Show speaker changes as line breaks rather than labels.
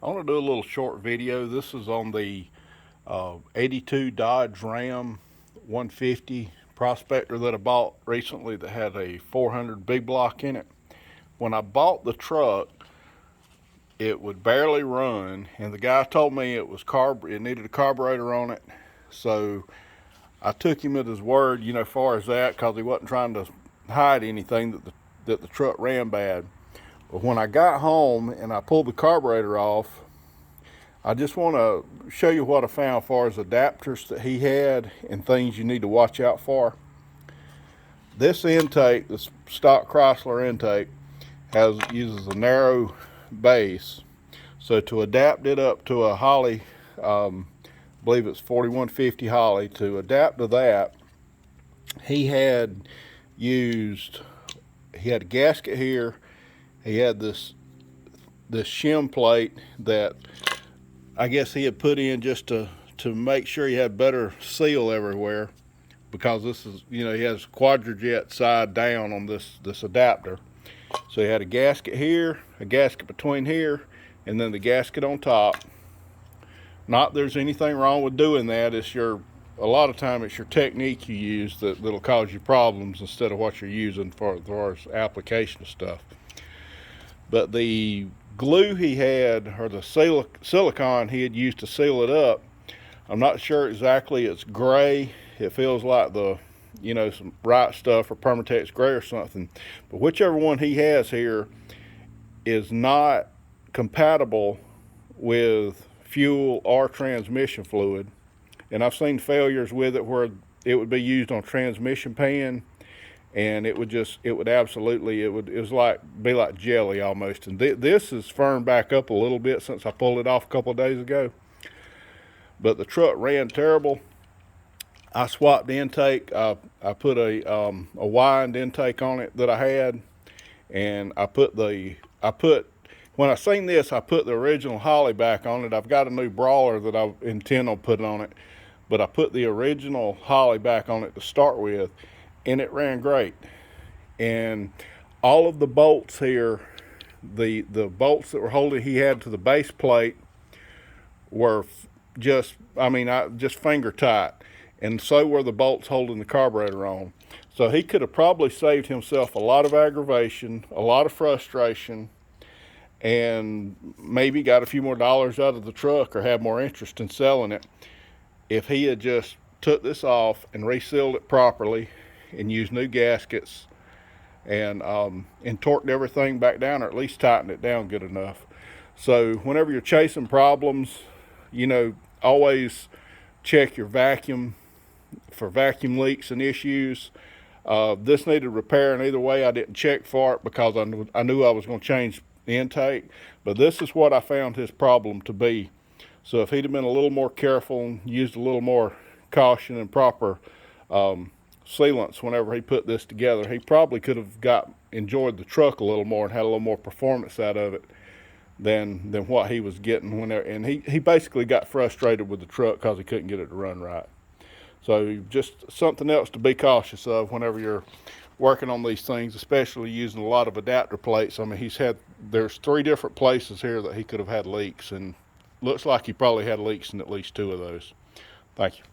I want to do a little short video. This is on the 82 Dodge Ram 150 Prospector that I bought recently that had a 400 big block in it. When I bought the truck, it would barely run, and the guy told me it needed a carburetor on it. So I took him at his word, as far as that, because he wasn't trying to hide anything that the truck ran bad. But when I got home and I pulled the carburetor off, I just want to show you what I found as far as adapters that he had and things you need to watch out for. This intake, this stock Chrysler intake, uses a narrow base. So to adapt it up to a Holley, I believe it's 4150 Holley, to adapt to that, he had a gasket here. He had this shim plate that I guess he had put in just to make sure he had better seal everywhere, because this is, he has quadrajet side down on this adapter. So he had a gasket here, a gasket between here, and then the gasket on top. Not there's anything wrong with doing that. A lot of time it's your technique you use that'll cause you problems instead of what you're using for as far as application of stuff. But the glue he had, or the silicone he had used to seal it up, I'm not sure exactly. It's gray. It feels like some Right Stuff or Permatex gray or something. But whichever one he has here is not compatible with fuel or transmission fluid. And I've seen failures with it where it would be used on transmission pan, and it would be like jelly almost. And this is firmed back up a little bit since I pulled it off a couple of days ago. But the truck ran terrible. I swapped the intake. I put a wind intake on it that I had, and when I seen this, I put the original Holley back on it. I've got a new Brawler that I intend on putting on it, but I put the original Holley back on it to start with, and it ran great. And all of the bolts here, the bolts that were holding he had to the base plate were just finger tight, and so were the bolts holding the carburetor on. So he could have probably saved himself a lot of aggravation, a lot of frustration, and maybe got a few more dollars out of the truck or had more interest in selling it if he had just took this off and resealed it properly and used new gaskets and torqued everything back down, or at least tightened it down good enough. So whenever you're chasing problems, always check your vacuum for vacuum leaks and issues. This needed repair, and either way I didn't check for it because I knew I was going to change the intake. But this is what I found his problem to be. So if he'd have been a little more careful and used a little more caution and proper sealants whenever he put this together, he probably could have enjoyed the truck a little more and had a little more performance out of it than what he was getting whenever. And he basically got frustrated with the truck because he couldn't get it to run right. So just something else to be cautious of whenever you're working on these things, especially using a lot of adapter plates. I mean, there's 3 different places here that he could have had leaks, and looks like he probably had leaks in at least 2 of those. Thank you.